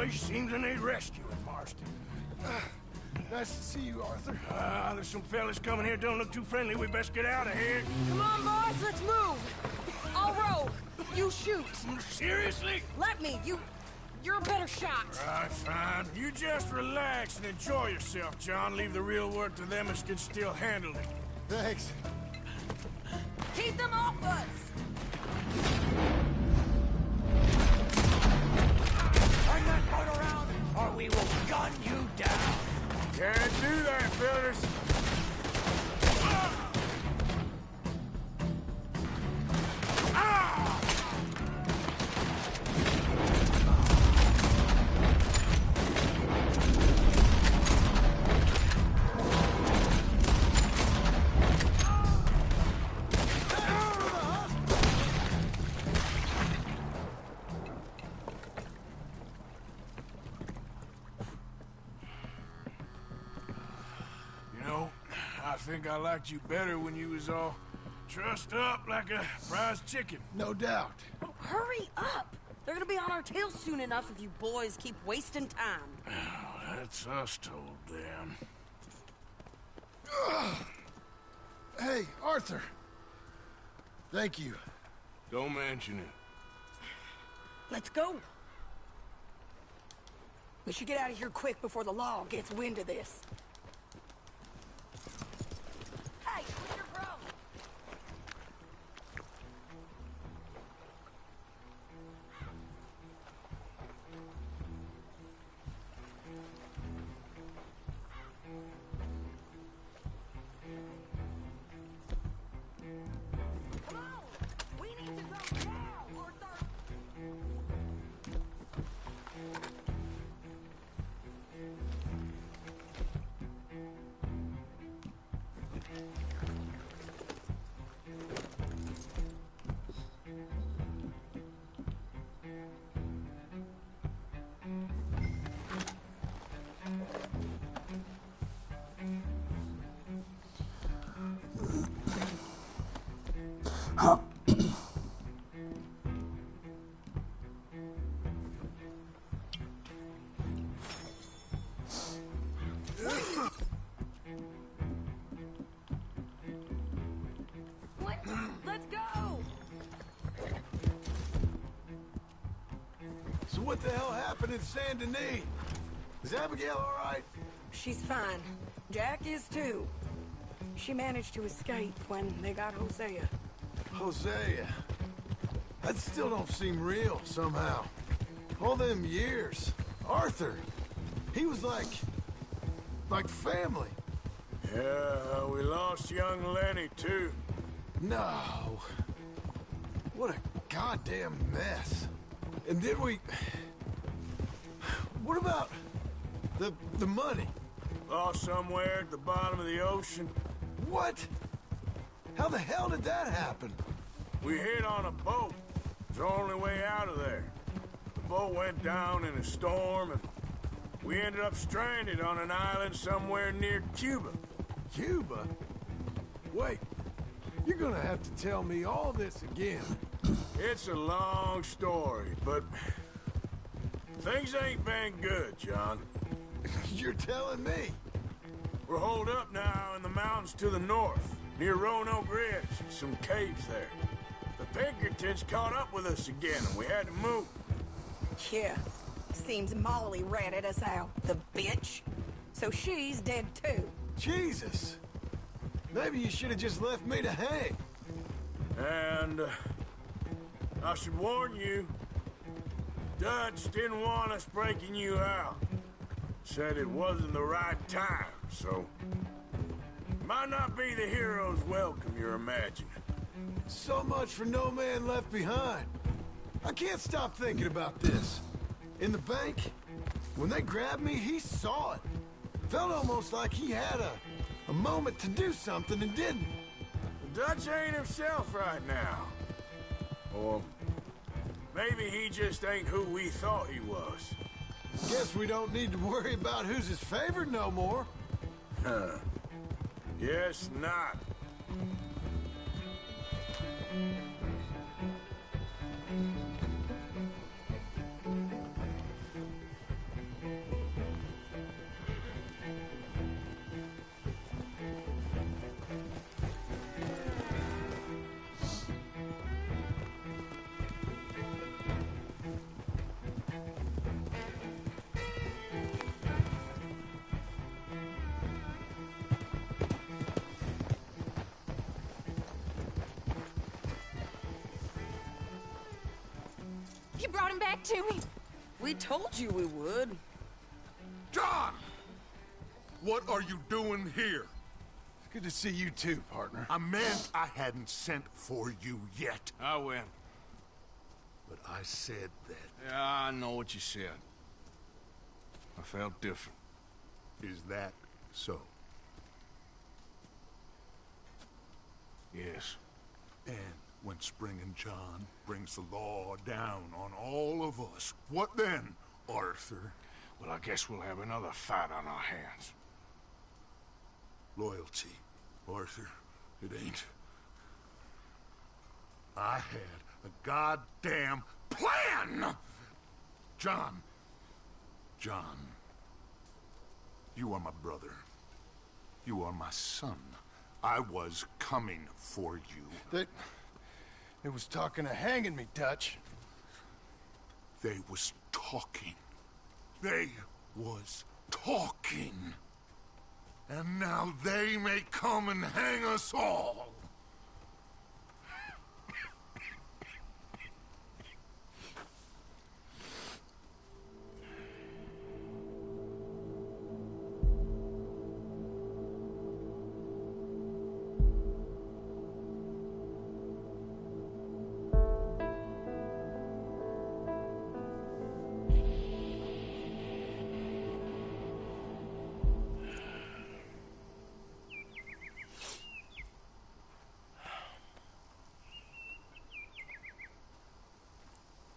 place seems to need rescuing, Marston. Nice to see you, Arthur. There's some fellas coming here. Don't look too friendly. We best get out of here. Come on, boys, let's move. I'll row. You shoot. Seriously? Let me. You're a better shot. Right, fine. You just relax and enjoy yourself, John. Leave the real work to them as can still handle it. Thanks. Keep them off us. Turn that boat around, or we will gun you down. Can't do that, fellas. I think I liked you better when you was all trussed up like a prize chicken. No doubt. Oh, hurry up. They're gonna be on our tails soon enough if you boys keep wasting time. Oh, that's us told them. Hey, Arthur. Thank you. Don't mention it. Let's go. We should get out of here quick before the law gets wind of this. Hey, where's your problem? We need to go now, Arthur. What? Let's go! So what the hell happened in Saint Denis? Is Abigail all right? She's fine. Jack is too. She managed to escape when they got Hosea. Hosea. That still don't seem real, somehow. All them years. Arthur. He was like family. Yeah, we lost young Lenny, too. No. What a goddamn mess. And then what about the money? Lost somewhere at the bottom of the ocean. What? How the hell did that happen? We hit on a boat. It was the only way out of there. The boat went down in a storm, and we ended up stranded on an island somewhere near Cuba. Cuba? Wait, you're gonna have to tell me all this again. It's a long story, but things ain't been good, John. You're telling me? We're holed up now in the mountains to the north, near Roanoke Ridge, some caves there. The Pinkertons caught up with us again, and we had to move. Yeah. Seems Molly ratted us out, the bitch. So she's dead too. Jesus. Maybe you should have just left me to hang. And I should warn you, Dutch didn't want us breaking you out. Said it wasn't the right time, so might not be the hero's welcome you're imagining. So much for no man left behind. I can't stop thinking about this. In the bank, when they grabbed me, he saw it. Felt almost like he had a moment to do something and didn't. Dutch ain't himself right now. Or maybe he just ain't who we thought he was. Guess we don't need to worry about who's his favorite no more. Huh. Yes, not. You brought him back to me. We told you we would. John! What are you doing here? It's good to see you too, partner. I meant I hadn't sent for you yet. I win. But I said that. Yeah, I know what you said. I felt different. Is that so? Yes. And when Spring and John brings the law down on all of us, what then, Arthur? Well, I guess we'll have another fight on our hands. Loyalty, Arthur. It ain't. I had a goddamn plan! John. You are my brother. You are my son. I was coming for you. They was talking of hanging me, Dutch. They was talking. They was talking. And now they may come and hang us all.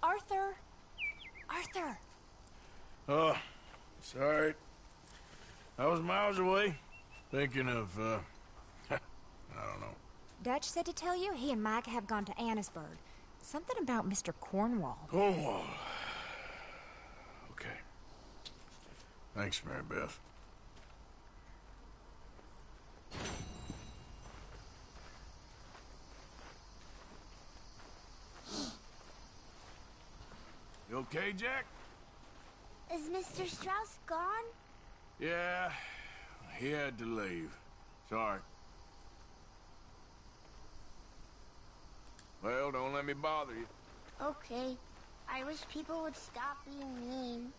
Arthur! Oh, sorry. I was miles away, thinking of, I don't know. Dutch said to tell you he and Mike have gone to Annesburg. Something about Mr. Cornwall. Cornwall. Okay. Thanks, Mary Beth. You okay, Jack? Is Mr. Strauss gone? Yeah, he had to leave. Sorry. Well, don't let me bother you. Okay. I wish people would stop being mean.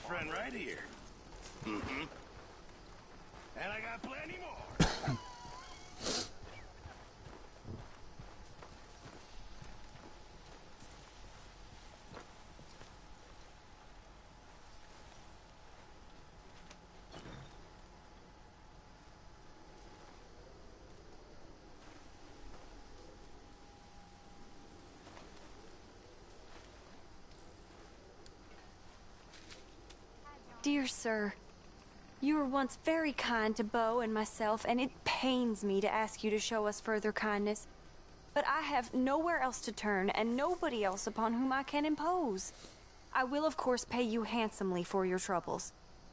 friend right here. Mm-hmm. And I got plenty more. Dear sir, you were once very kind to Beau and myself, and it pains me to ask you to show us further kindness. But I have nowhere else to turn, and nobody else upon whom I can impose. I will, of course, pay you handsomely for your troubles.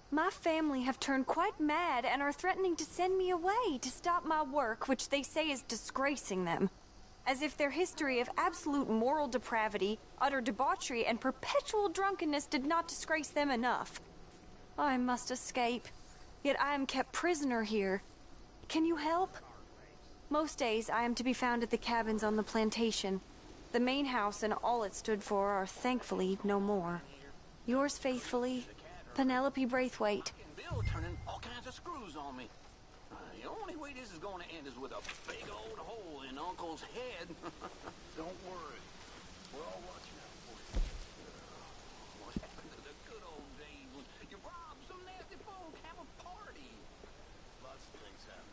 My family have turned quite mad and are threatening to send me away to stop my work, which they say is disgracing them. As if their history of absolute moral depravity, utter debauchery, and perpetual drunkenness did not disgrace them enough. I must escape, yet I am kept prisoner here. Can you help? Most days I am to be found at the cabins on the plantation. The main house and all it stood for are thankfully no more. Yours faithfully, Penelope Braithwaite. Bill turning all kinds of screws on me. The only way this is going to end is with a big old hole in Uncle's head. Don't worry. We're all watching out for you. What happened to the good old days when you robbed some nasty folk, have a party? Lots of things happen.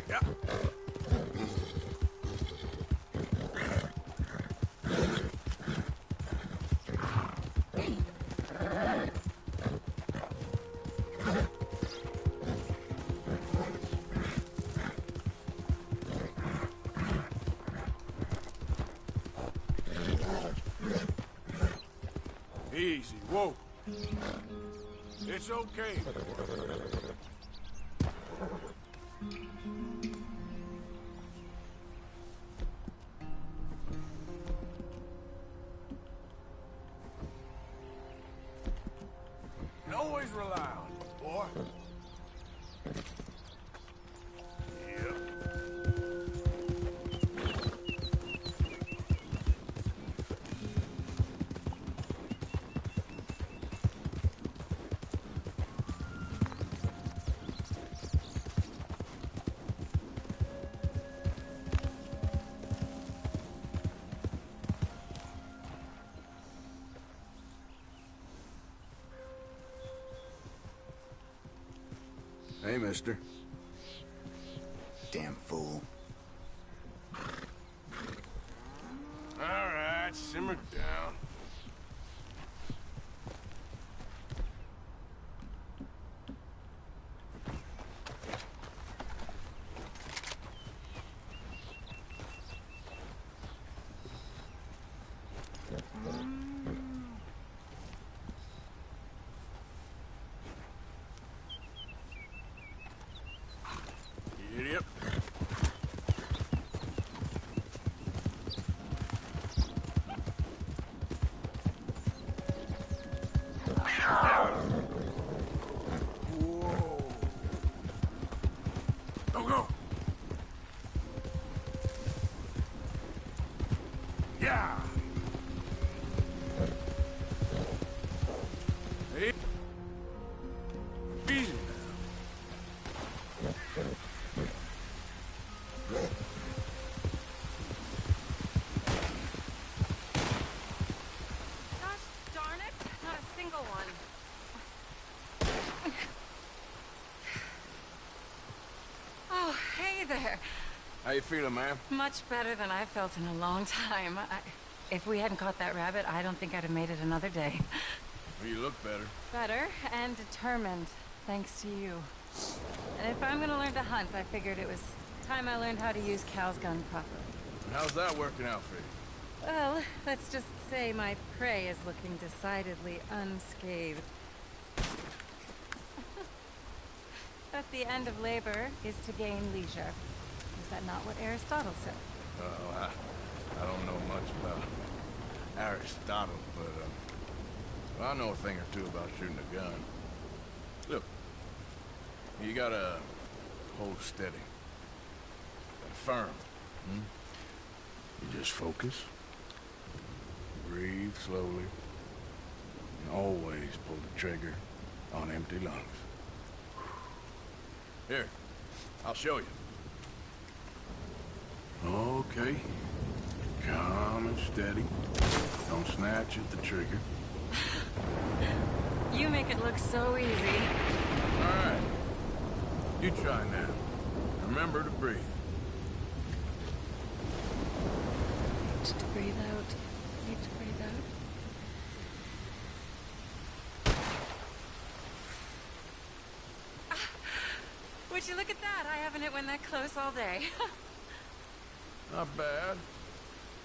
Yeah. Easy, whoa. It's okay. You can always rely on it, boy. Yep. Hey, mister. Damn fool. All right, simmer down. Yeah. Easy Gosh darn it, not a single one. Oh, hey there. How you feeling, ma'am? Much better than I felt in a long time. If we hadn't caught that rabbit, I don't think I'd have made it another day. Well, you look better. Better and determined, thanks to you. And if I'm gonna learn to hunt, I figured it was time I learned how to use Cal's gun properly. How's that working out for you? Well, let's just say my prey is looking decidedly unscathed. But the end of labor is to gain leisure. Is that not what Aristotle said? Well, I don't know much about Aristotle, but well, I know a thing or two about shooting a gun. Look, you gotta hold steady. And firm. You just focus. Breathe slowly. And always pull the trigger on empty lungs. Here, I'll show you. Okay. Calm and steady. Don't snatch at the trigger. You make it look so easy. All right. You try now. Remember to breathe. Need to breathe out. Need to breathe out. Would you look at that? I haven't hit one that close all day. Not bad.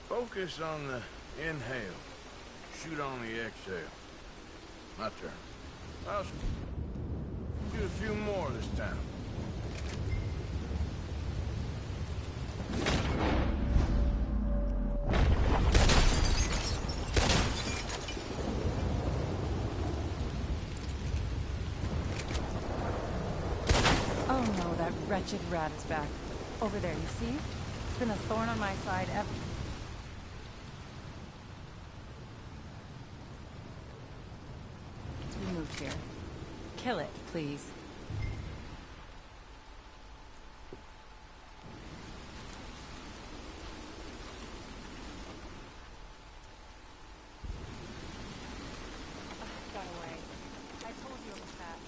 Focus on the inhale. Shoot on the exhale. My turn. I'll do a few more this time. Oh no, that wretched rat is back. Over there, you see? It's been a thorn on my side ever. We moved here. Kill it, please. Got away. I told you it was fast.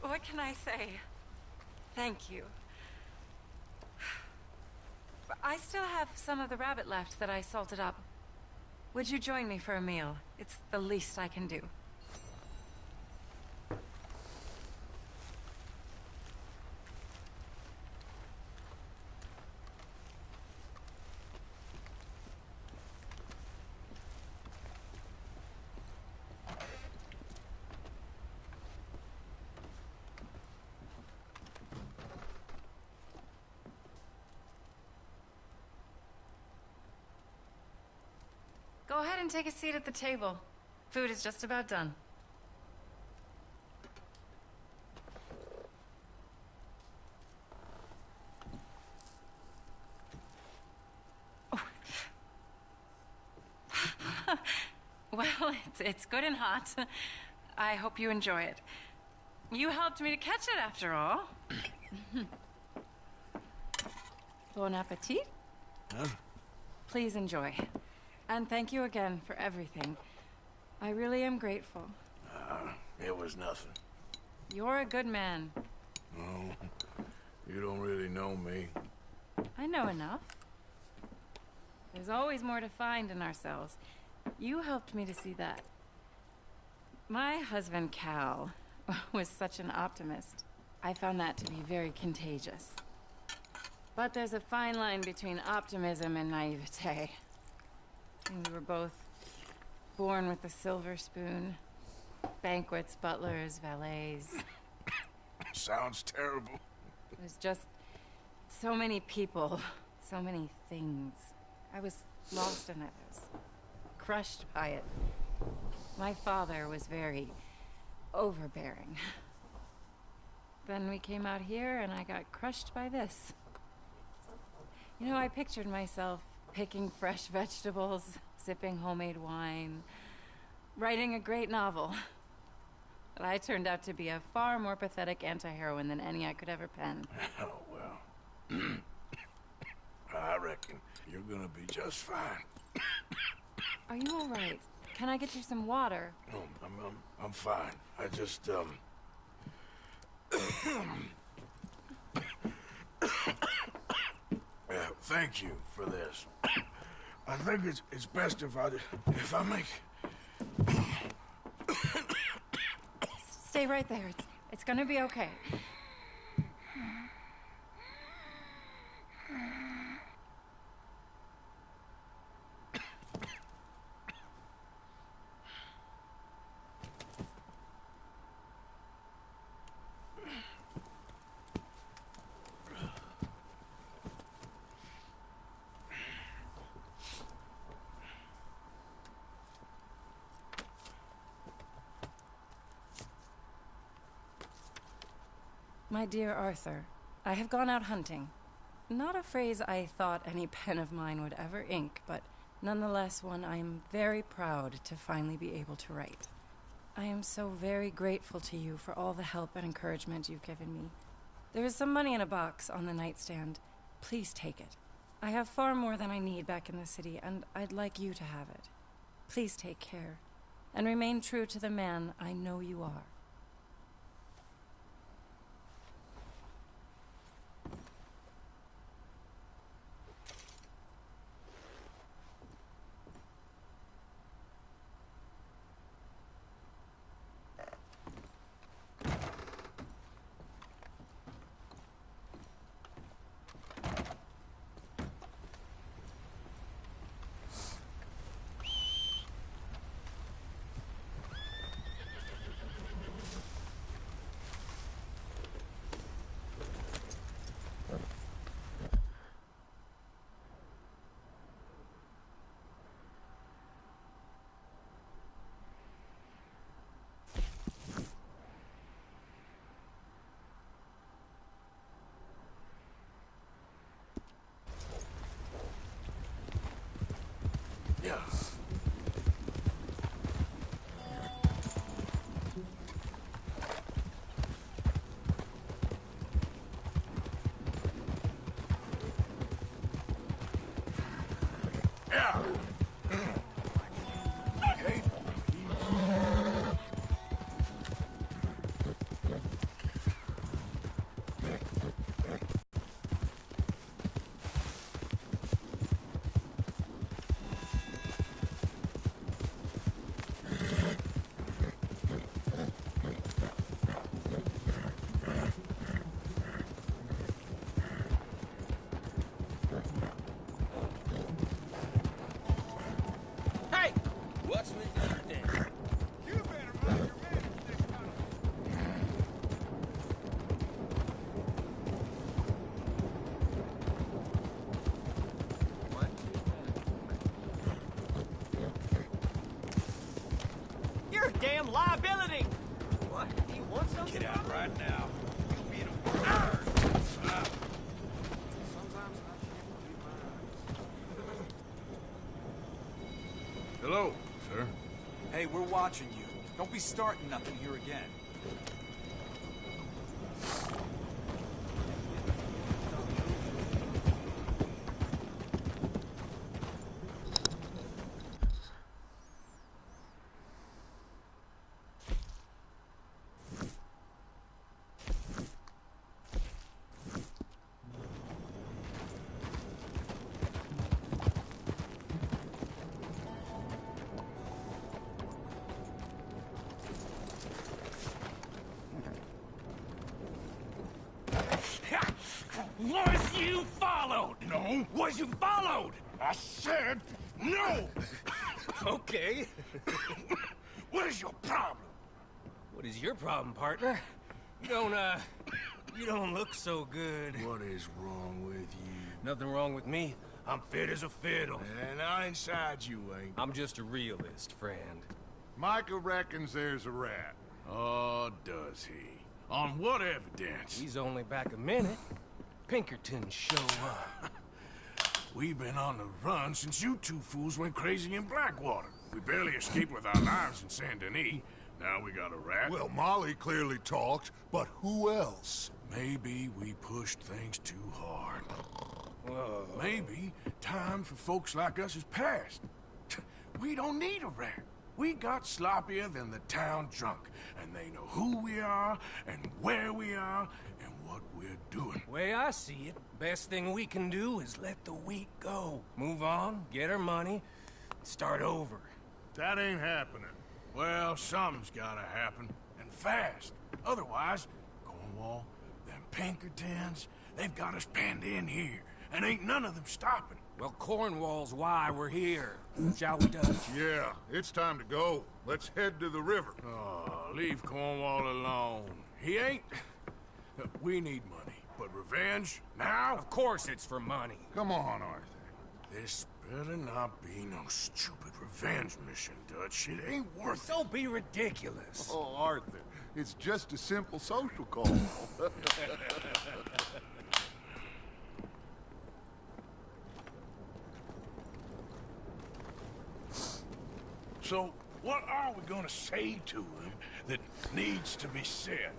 What can I say? Thank you. I still have some of the rabbit left that I salted up. Would you join me for a meal? It's the least I can do. Go ahead and take a seat at the table. Food is just about done. Well, it's good and hot. I hope you enjoy it. You helped me to catch it, after all. Bon appetit. Huh? Please enjoy. And thank you again for everything. I really am grateful. It was nothing. You're a good man. Oh, you don't really know me. I know enough. There's always more to find in ourselves. You helped me to see that. My husband, Cal, was such an optimist. I found that to be very contagious. But there's a fine line between optimism and naivete. And we were both born with a silver spoon. Banquets, butlers, valets. Sounds terrible. There's just so many people, so many things. I was lost in it. I was crushed by it. My father was very overbearing. Then we came out here and I got crushed by this. You know, I pictured myself picking fresh vegetables, sipping homemade wine, writing a great novel. But I turned out to be a far more pathetic anti-heroine than any I could ever pen. Oh, well. I reckon you're gonna be just fine. Are you all right? Can I get you some water? No, I'm fine. I just, thank you for this. I think it's best if I make... Stay right there. It's gonna be okay. My dear Arthur, I have gone out hunting. Not a phrase I thought any pen of mine would ever ink, but nonetheless one I am very proud to finally be able to write. I am so very grateful to you for all the help and encouragement you've given me. There is some money in a box on the nightstand. Please take it. I have far more than I need back in the city, and I'd like you to have it. Please take care, and remain true to the man I know you are. Yeah. Yeah. Okay. Hey! What's with you then? You better mind your manners this time. You're a damn liability! What? Do you want something? Get out right now. You'll be in a world. Sometimes I can't believe my eyes. Hello, sir. Hey, we're watching you. Don't be starting nothing here again. Was you followed? No. Was you followed? I said no. Okay. What is your problem? What is your problem, partner? You don't look so good. What is wrong with you? Nothing wrong with me. I'm fit as a fiddle. And inside you ain't. I'm just a realist, friend. Micah reckons there's a rat. Oh, does he? On what evidence? He's only back a minute. Pinkerton show up. We've been on the run since you two fools went crazy in Blackwater. We barely escaped with our lives in Saint Denis. Now we got a rat. Well, Molly clearly talked, but who else? Maybe we pushed things too hard. Whoa. Maybe time for folks like us is past. We don't need a rat. We got sloppier than the town drunk, and they know who we are, and where we are, and what we're doing. Way I see it, best thing we can do is let the week go. Move on, get our money, start over. That ain't happening. Well, something's gotta happen, and fast. Otherwise, Cornwall, them Pinkertons, they've got us penned in here, and ain't none of them stopping. Well, Cornwall's why we're here. Shall we, Dutch? Yeah, it's time to go. Let's head to the river. Oh, leave Cornwall alone. He ain't... We need money, but revenge, now? Of course it's for money. Come on, Arthur. This better not be no stupid revenge mission, Dutch. It ain't worth it. Don't be ridiculous. Oh, Arthur, it's just a simple social call. So, what are we gonna say to him that needs to be said?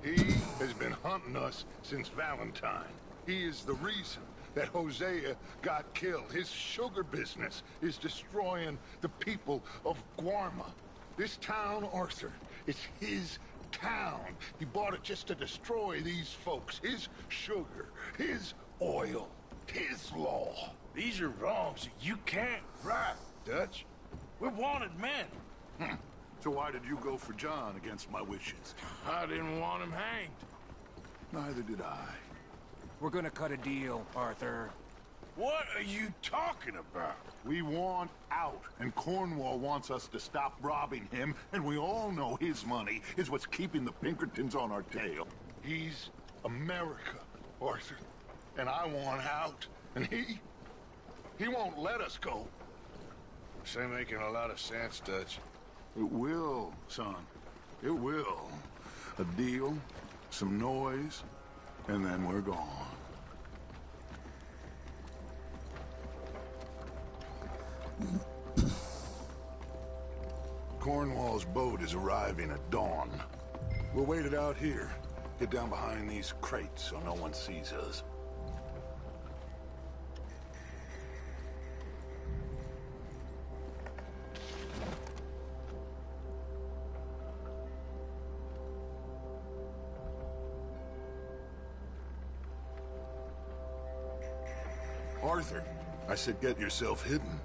He has been hunting us since Valentine. He is the reason that Hosea got killed. His sugar business is destroying the people of Guarma. This town, Arthur, it's his town. He bought it just to destroy these folks. His sugar, his oil, his law. These are wrongs that you can't right, Dutch. We're wanted men. So why did you go for John against my wishes? I didn't want him hanged. Neither did I. We're gonna cut a deal, Arthur. What are you talking about? We want out, and Cornwall wants us to stop robbing him, and we all know his money is what's keeping the Pinkertons on our tail. He's America, Arthur, and I want out, and he won't let us go. This ain't making a lot of sense, Dutch. It will, son. It will. A deal, some noise, and then we're gone. Cornwall's boat is arriving at dawn. We'll wait it out here. Get down behind these crates so no one sees us. Arthur, I said get yourself hidden.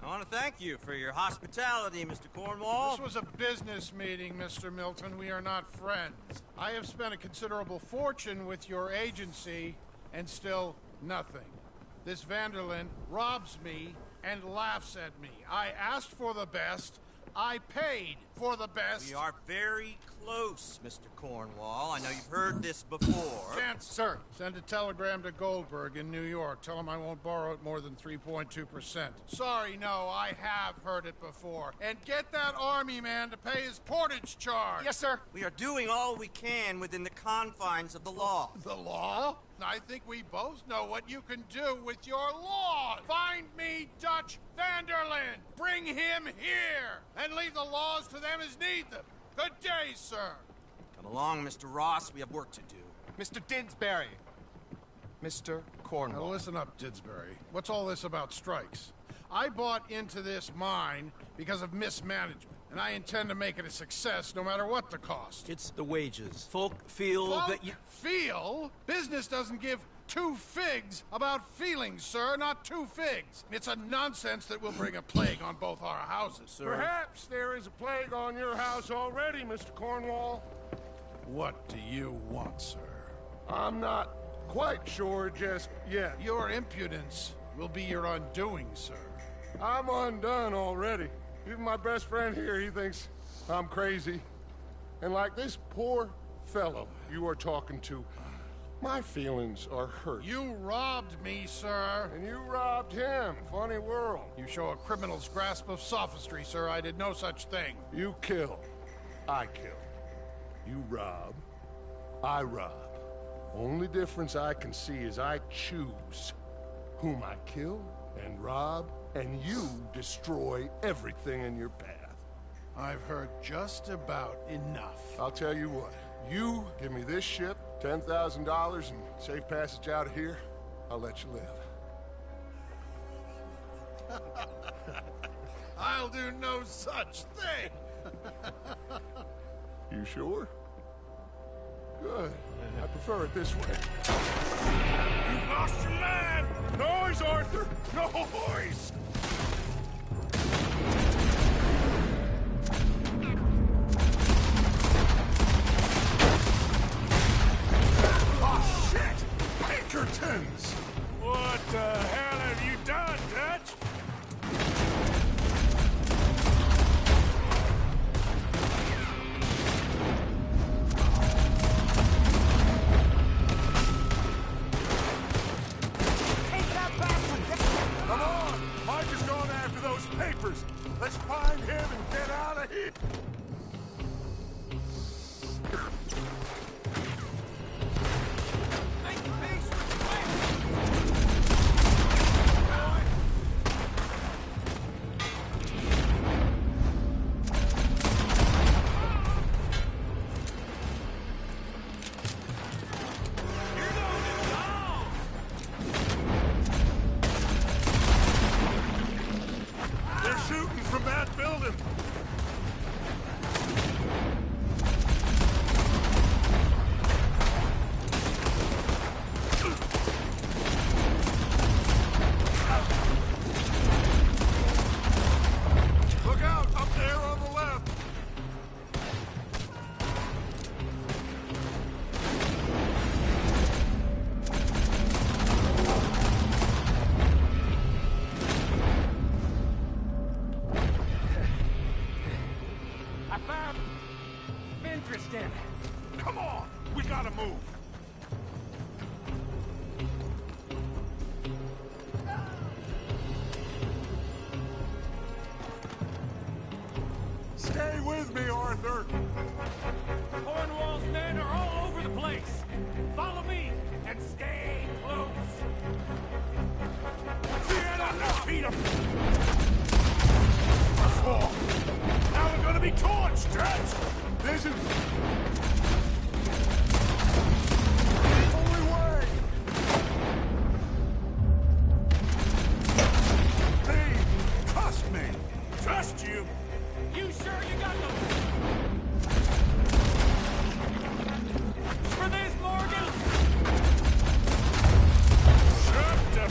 I want to thank you for your hospitality, Mr. Cornwall. This was a business meeting, Mr. Milton. We are not friends. I have spent a considerable fortune with your agency, and still nothing. This Vanderlyn robs me and laughs at me. I asked for the best, I paid for the best. We are very close, Mr. Cornwall. I know you've heard this before. Chance, sir. Send a telegram to Goldberg in New York. Tell him I won't borrow it more than 3.2%. Sorry, no, I have heard it before. And get that army man to pay his portage charge. Yes, sir. We are doing all we can within the confines of the law. The law? I think we both know what you can do with your law. Find me Dutch Vanderlyn. Bring him here. And leave the laws to them as need them. Good day, sir. Come along, Mr. Ross. We have work to do. Mr. Didsbury. Mr. Cornwall. Now listen up, Didsbury. What's all this about strikes? I bought into this mine because of mismanagement, and I intend to make it a success no matter what the cost. It's the wages. Folk feel that you... Feel? Business doesn't give two figs about feelings, sir, not two figs. It's a nonsense that will bring a plague on both our houses. Sir. Perhaps there is a plague on your house already, Mr. Cornwall. What do you want, sir? I'm not quite sure just yet. Your impudence will be your undoing, sir. I'm undone already. Even my best friend here, he thinks I'm crazy. And like this poor fellow you are talking to, my feelings are hurt. You robbed me, sir. And you robbed him. Funny world. You show a criminal's grasp of sophistry, sir. I did no such thing. You kill. I kill. You rob. I rob. Only difference I can see is I choose whom I kill and rob, and you destroy everything in your path. I've heard just about enough. I'll tell you what. You give me this ship, $10,000 and safe passage out of here, I'll let you live. I'll do no such thing. You sure? Good. I prefer it this way. You lost your man! Noise, Arthur! Noise! Oh, shit! Pinkertons! What the hell have you done, Dutch? Come on! Mike is going after those papers. Let's find him and get out of here. They're shooting from that building. Look out, up there on the left. I found interest in. Come on, we gotta move. Stay with me, Arthur. Cornwall's men are all over the place. Follow me and stay close. Beat him! Oh, now we're gonna be torched, Dutch! This is... only way! They trust me! Trust you? You sure you got them? For this, Morgan? Shut up!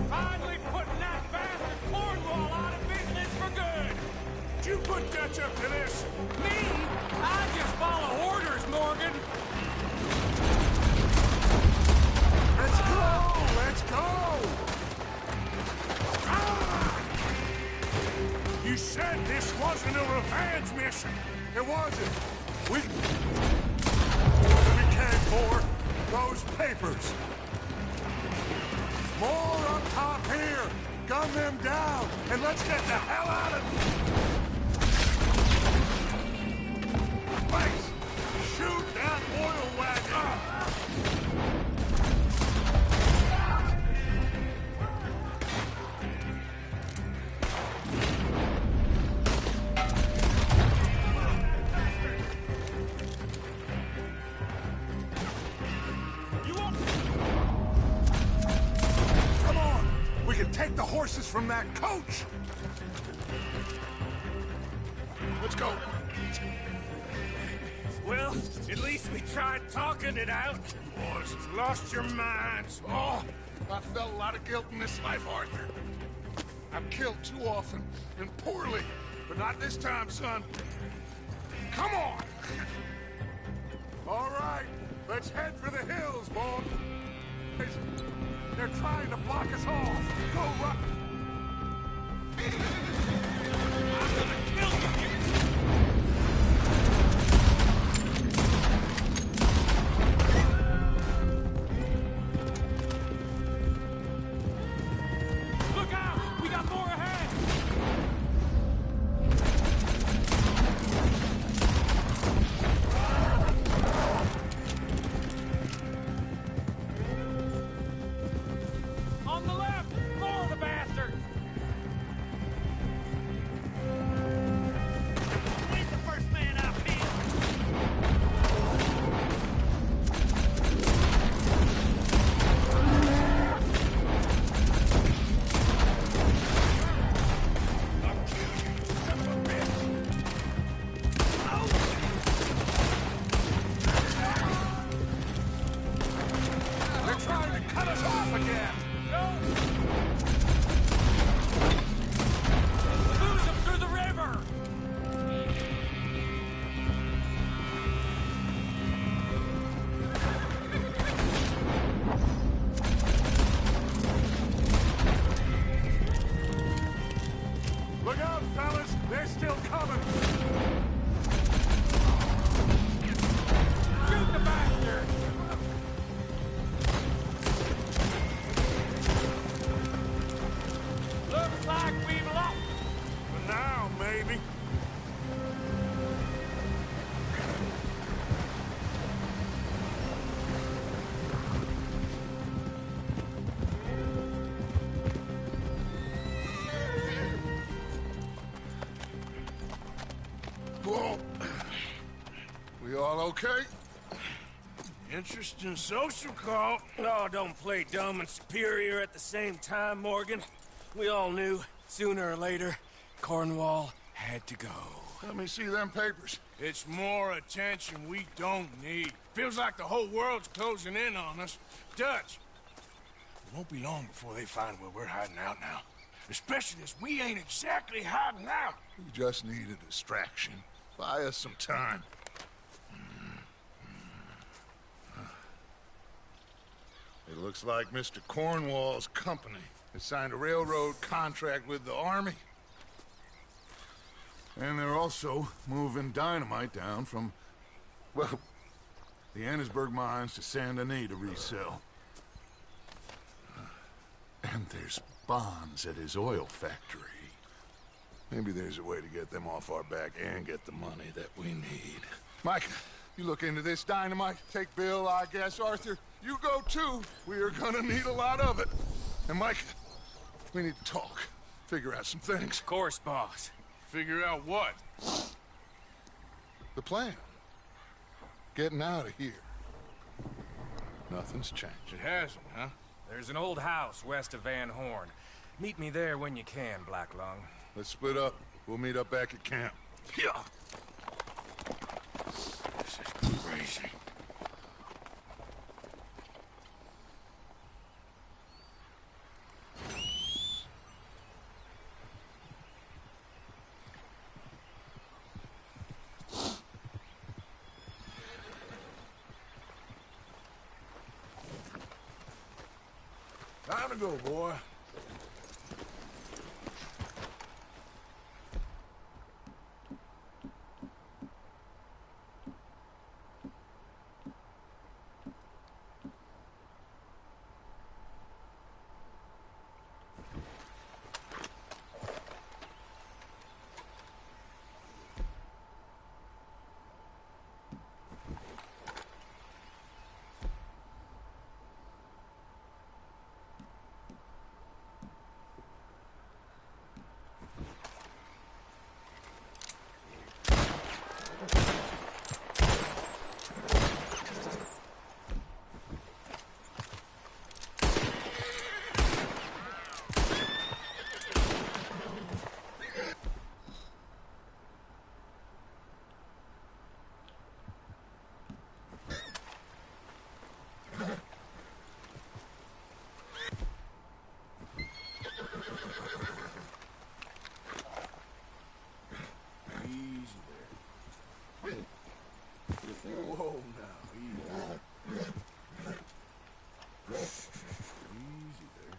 Finally putting that bastard Cornwall out of business for good. Did you put Dutch up to this? Me? I just follow orders, Morgan. It wasn't. We came for those papers. More up top here. Gun them down, and let's get the hell out of here. Place. Shoot that oil wagon. Take the horses from that coach! Let's go. Well, at least we tried talking it out. Boys, you've lost your minds. Oh, I felt a lot of guilt in this life, Arthur. I've killed too often, and poorly. But not this time, son. Come on! All right, let's head for the hills, boys. They're trying to block us off. Go right. I'm gonna kill you. Look out! We got more ahead. On the left! More of the bastards! Leave the first man out here! I'll kill you, son of a bitch. They're trying to cut us off again! Lose them through the river! Look out, fellas! They're still coming! Shoot the bastard! Looks like we've lost. For now, maybe. Whoa. We all okay? Interesting social call. Oh, don't play dumb and superior at the same time, Morgan. We all knew, sooner or later, Cornwall had to go. Let me see them papers. It's more attention we don't need. Feels like the whole world's closing in on us. Dutch, it won't be long before they find where we're hiding out now. Especially as we ain't exactly hiding out. We just need a distraction. Buy us some time. It looks like Mr. Cornwall's company has signed a railroad contract with the Army. And they're also moving dynamite down from, well, the Annesburg mines to Saint Denis to resell. And there's bonds at his oil factory. Maybe there's a way to get them off our back and get the money that we need. Mike, you look into this dynamite. Take Bill, I guess. Arthur, you go too. We are gonna need a lot of it. And Mike, we need to talk. Figure out some things. Of course, boss. Figure out what? The plan. Getting out of here. Nothing's changed. It hasn't, huh? There's an old house west of Van Horn. Meet me there when you can, Blacklung. Let's split up. We'll meet up back at camp. Yeah. This is crazy. Time to go, boy. Whoa, now, easy. Easy there.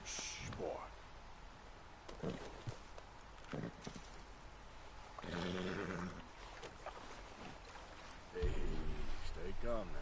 Shh, boy. Hey, stay calm now.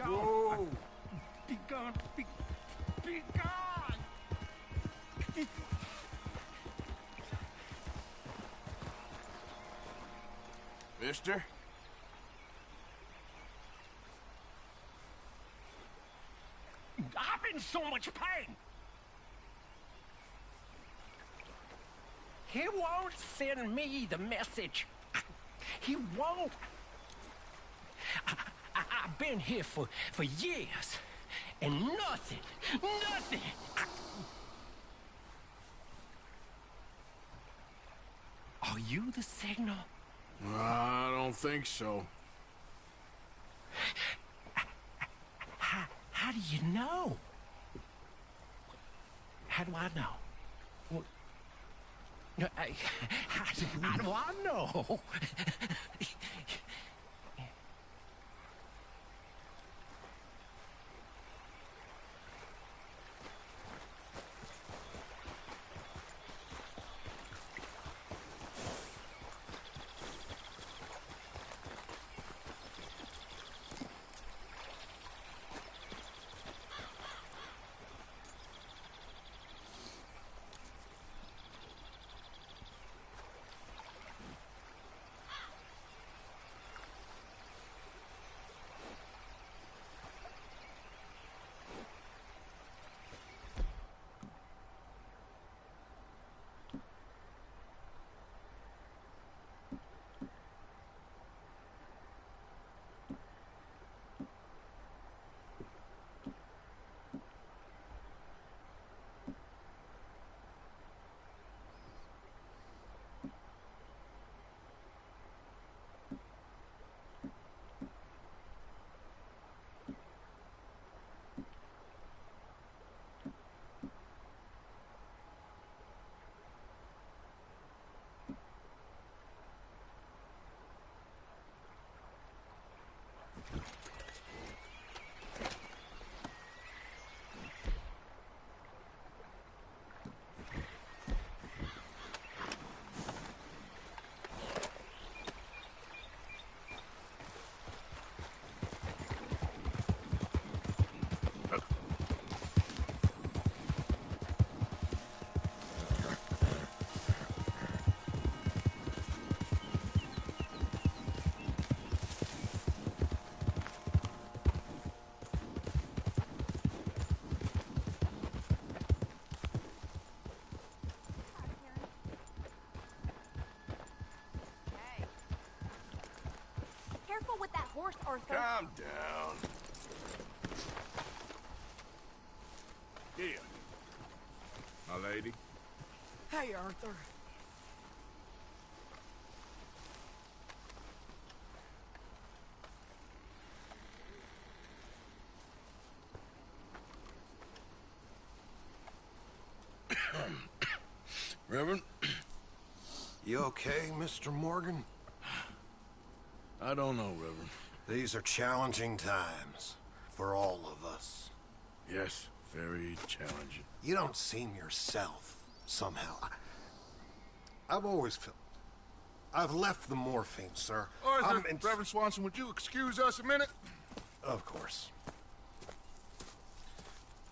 Whoa! Be gone! Be gone! Mister? I'm in so much pain! He won't send me the message. He won't. I've been here for years, and nothing. Are you the signal? I don't think so. How do you know? How do I know? How do I know? Arthur. Calm down. Here. My lady. Hey, Arthur. Reverend? You okay, Mr. Morgan? I don't know, Reverend. These are challenging times for all of us. Yes, very challenging. You don't seem yourself, somehow. I've always felt... I've left the morphine, sir. Arthur, Reverend Swanson, would you excuse us a minute? Of course.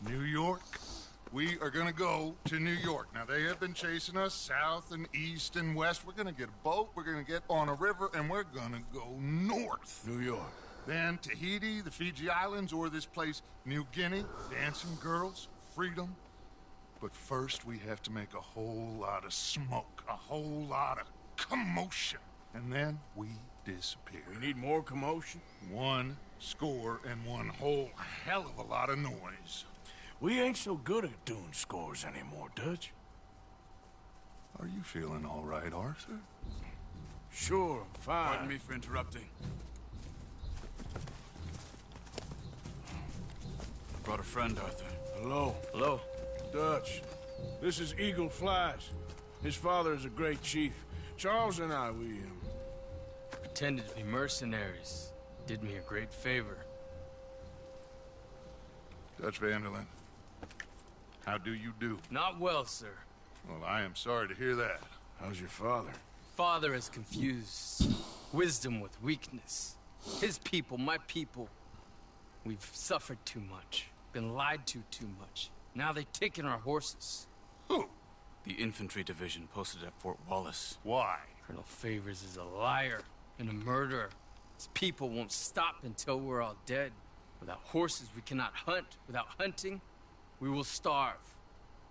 New York. We are gonna go to New York. Now, they have been chasing us south and east and west. We're gonna get a boat, we're gonna get on a river, and we're gonna go north. New York. Then Tahiti, the Fiji Islands, or this place, New Guinea, dancing girls, freedom. But first, we have to make a whole lot of smoke, a whole lot of commotion. And then we disappear. We need more commotion? 1 score and 1 whole hell of a lot of noise. We ain't so good at doing scores anymore, Dutch. Are you feeling all right, Arthur? Sure, I'm fine. Pardon me for interrupting. I brought a friend, Arthur. Hello. Hello. Dutch. This is Eagle Flies. His father is a great chief. Charles and I, we pretended to be mercenaries. Did me a great favor. Dutch van der Linde. How do you do? Not well, sir. Well, I am sorry to hear that. How's your father? Father has confused wisdom with weakness. His people, my people. We've suffered too much. Been lied to too much. Now they've taken our horses. Who? The infantry division posted at Fort Wallace. Why? Colonel Favors is a liar and a murderer. His people won't stop until we're all dead. Without horses, we cannot hunt. Without hunting, we will starve.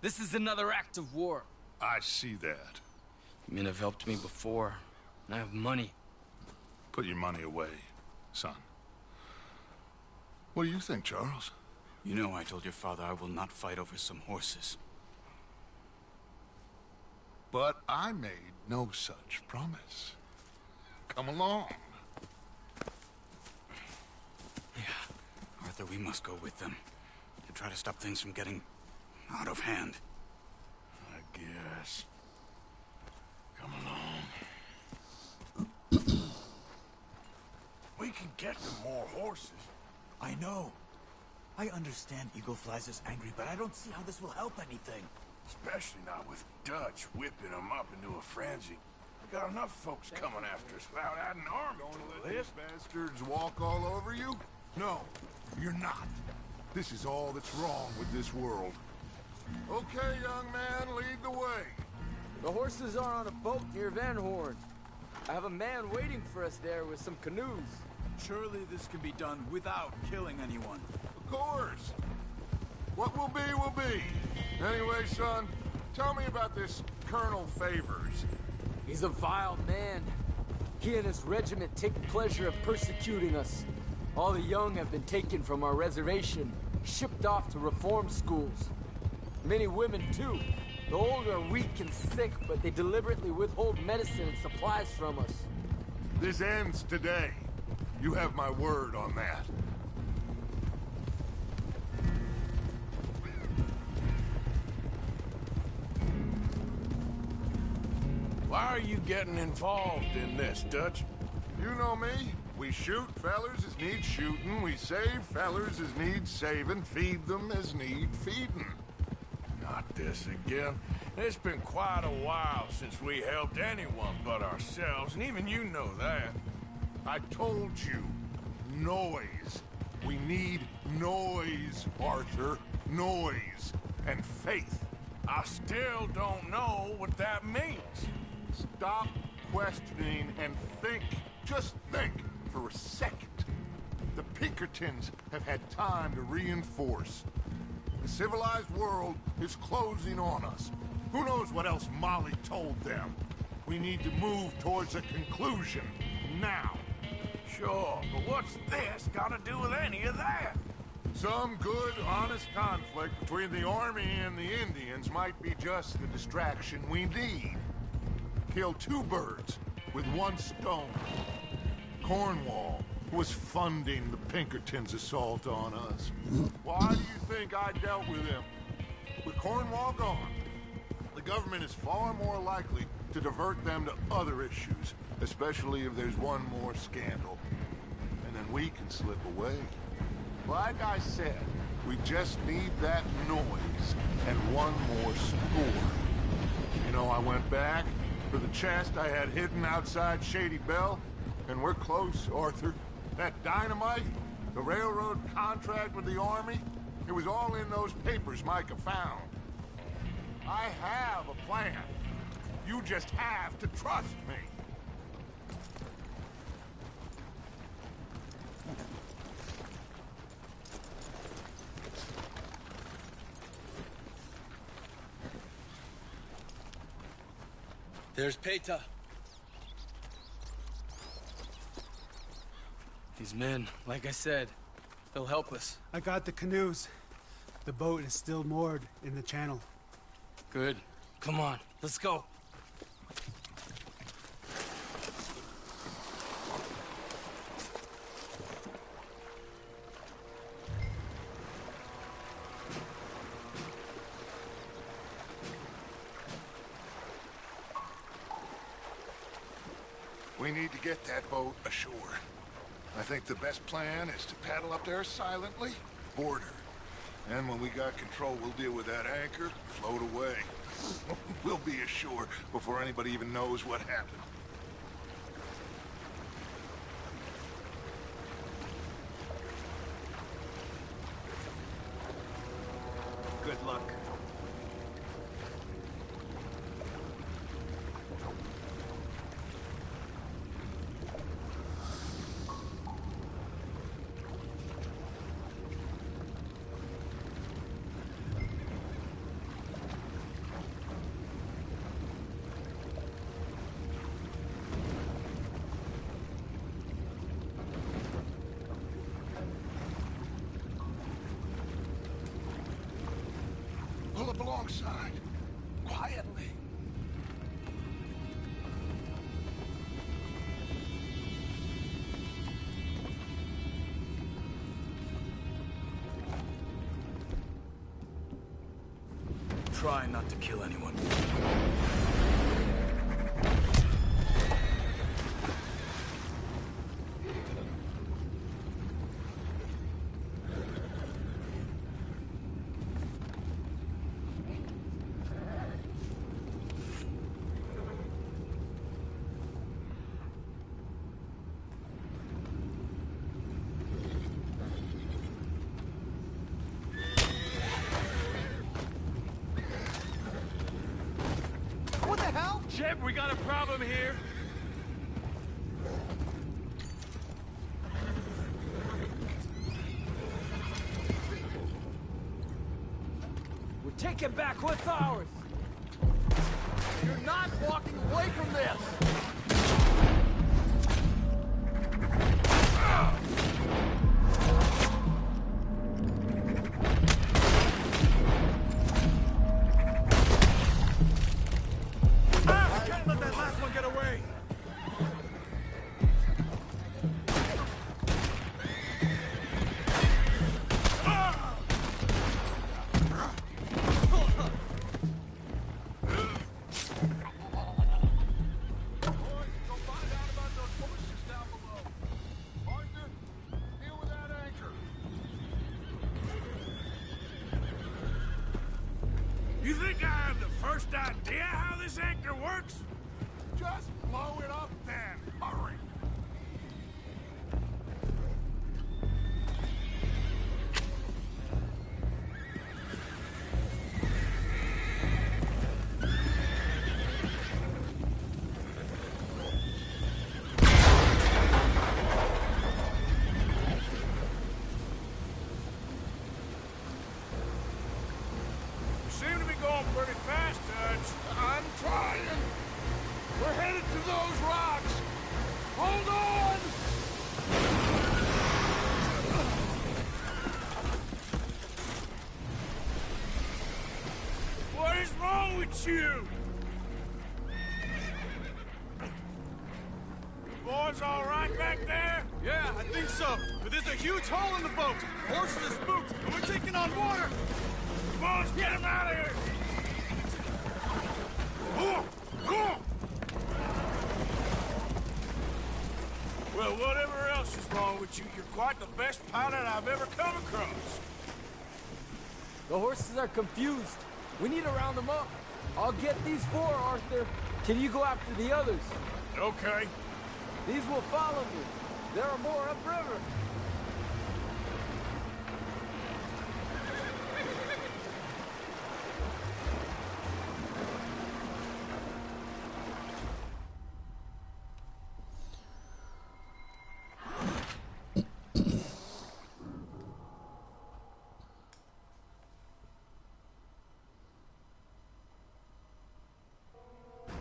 This is another act of war. I see that. Men have helped me before, and I have money. Put your money away, son. What do you think, Charles? You know I told your father I will not fight over some horses. But I made no such promise. Come along. Arthur, we must go with them to try to stop things from getting out of hand. I guess. Come along. We can get them more horses. I know. I understand Eagle Flies is angry, but I don't see how this will help anything. Especially not with Dutch whipping them up into a frenzy. We got enough folks coming after us without adding arms to the list. Bastards walk all over you? No, you're not. This is all that's wrong with this world. Okay, young man, lead the way. The horses are on a boat near Van Horn. I have a man waiting for us there with some canoes. Surely this can be done without killing anyone. Of course. What will be, will be. Anyway, son, tell me about this Colonel Favors. He's a vile man. He and his regiment take pleasure of persecuting us. All the young have been taken from our reservation, shipped off to reform schools. Many women, too. The old are weak and sick, but they deliberately withhold medicine and supplies from us. This ends today. You have my word on that. Why are you getting involved in this, Dutch? You know me. We shoot fellers as need shooting. We save fellers as need saving. Feed them as need feeding. Not this again. It's been quite a while since we helped anyone but ourselves, and even you know that. I told you. Noise. We need noise, Arthur. Noise. And faith. I still don't know what that means. Stop questioning and think. Just think for a second. The Pinkertons have had time to reinforce. The civilized world is closing on us. Who knows what else Molly told them? We need to move towards a conclusion now. Sure, but what's this got to do with any of that? Some good, honest conflict between the army and the Indians might be just the distraction we need. Kill two birds with one stone. Cornwall was funding the Pinkertons' assault on us. Why do you think I dealt with him? With Cornwall gone, the government is far more likely to divert them to other issues, especially if there's one more scandal. And then we can slip away. Like I said, we just need that noise and one more score. You know, I went back for the chest I had hidden outside Shady Belle, and we're close, Arthur. That dynamite, the railroad contract with the army, it was all in those papers Micah found. I have a plan. You just have to trust me. There's Peta. These men, like I said, they'll help us. I got the canoes. The boat is still moored in the channel. Good. Come on, let's go. We need to get that boat ashore. I think the best plan is to paddle up there silently, board her. And when we got control, we'll deal with that anchor, float away. We'll be ashore before anybody even knows what happened. Good luck. Pull up alongside. Quietly. Try not to kill anyone. Jeb, we got a problem here. We're taking back what's ours. You're not walking away from this! You think I have the first idea how this anchor works? Just blow it up then. Hurry. Seem to be going pretty fast, Dutch. I'm trying. We're headed to those rocks. Hold on! get you! The boys all right back there? Yeah, I think so. But there's a huge hole in the boat. Horses are spooked, and we're taking on water. Come on, let's get him out of here! Oh, oh. Well, whatever else is wrong with you, you're quite the best pilot I've ever come across. The horses are confused. We need to round them up. I'll get these four, Arthur. Can you go after the others? Okay. These will follow me. There are more upriver.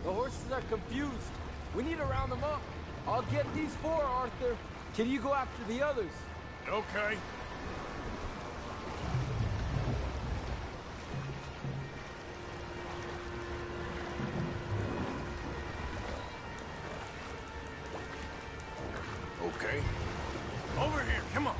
The horses are confused. We need to round them up. I'll get these four, Arthur. Can you go after the others? Okay. Okay. Over here, come on.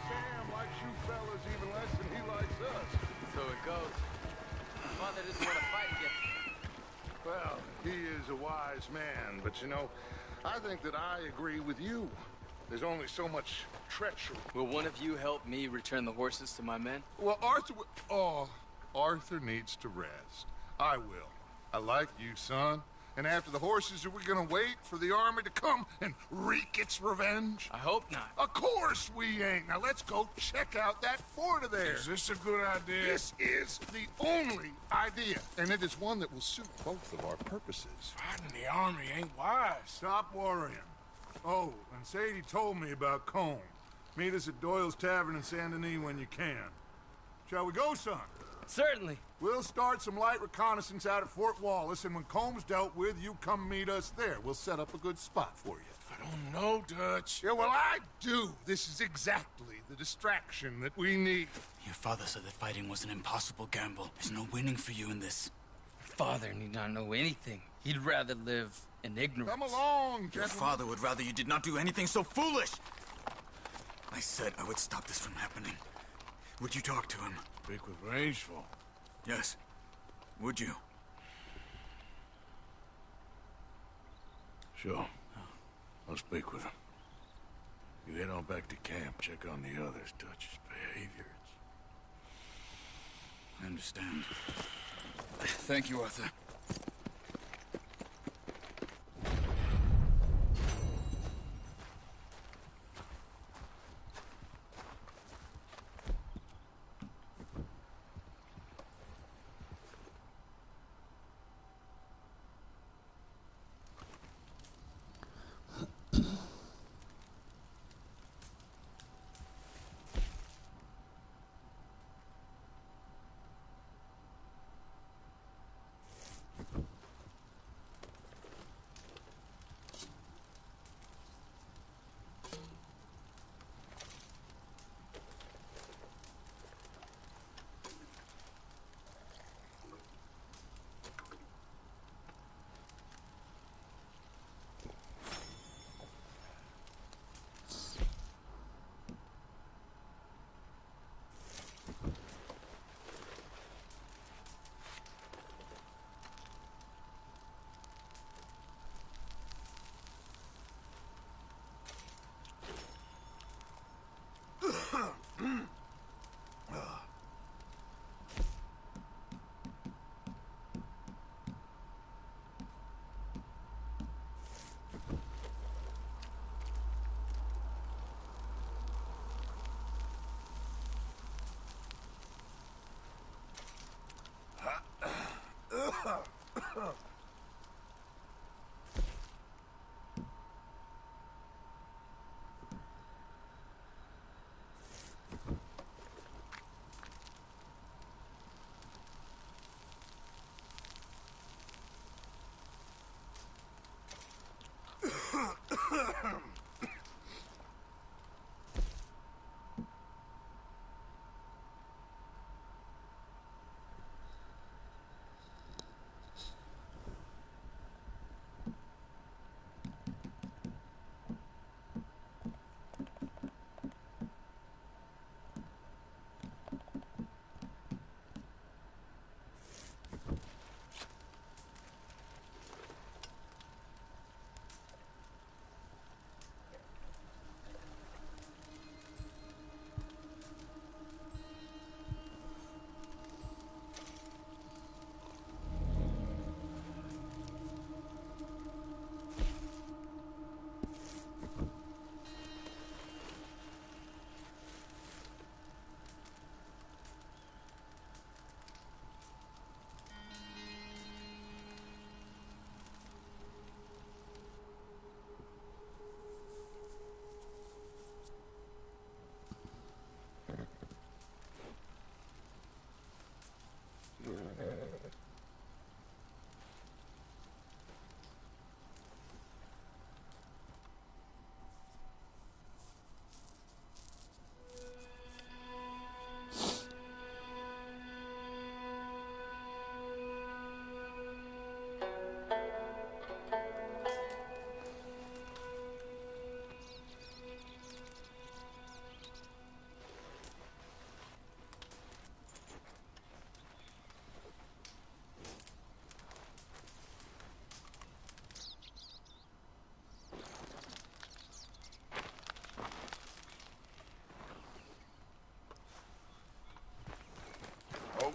Sam likes you fellas even less than he likes us. So it goes. Father doesn't want to fight yet. Well, he is a wise man, but you know, I think that I agree with you. There's only so much treachery. Will one of you help me return the horses to my men? Well, Arthur needs to rest. I will. I like you, son. And after the horses, are we gonna wait for the army to come and wreak its revenge? I hope not. Of course we ain't. Now let's go check out that fort of theirs. Is this a good idea? This is the only idea, and it is one that will suit both of our purposes. Fighting the army ain't wise. Stop worrying. Oh, and Sadie told me about Colm. Meet us at Doyle's Tavern in Saint Denis when you can. Shall we go, son? Certainly. We'll start some light reconnaissance out at Fort Wallace, and when Colm's dealt with, you come meet us there. We'll set up a good spot for you. I don't know, Dutch. Yeah, well, I do. This is exactly the distraction that we need. Your father said that fighting was an impossible gamble. There's no winning for you in this. Father need not know anything. He'd rather live in ignorance. Come along, Your gentlemen. father would rather you did not do anything so foolish. I said I would stop this from happening. Would you talk to him? Speak with Rangeful. Yes. Would you? Sure. I'll speak with him. You head on back to camp, check on the others, Dutch's behavior. I understand. Thank you, Arthur.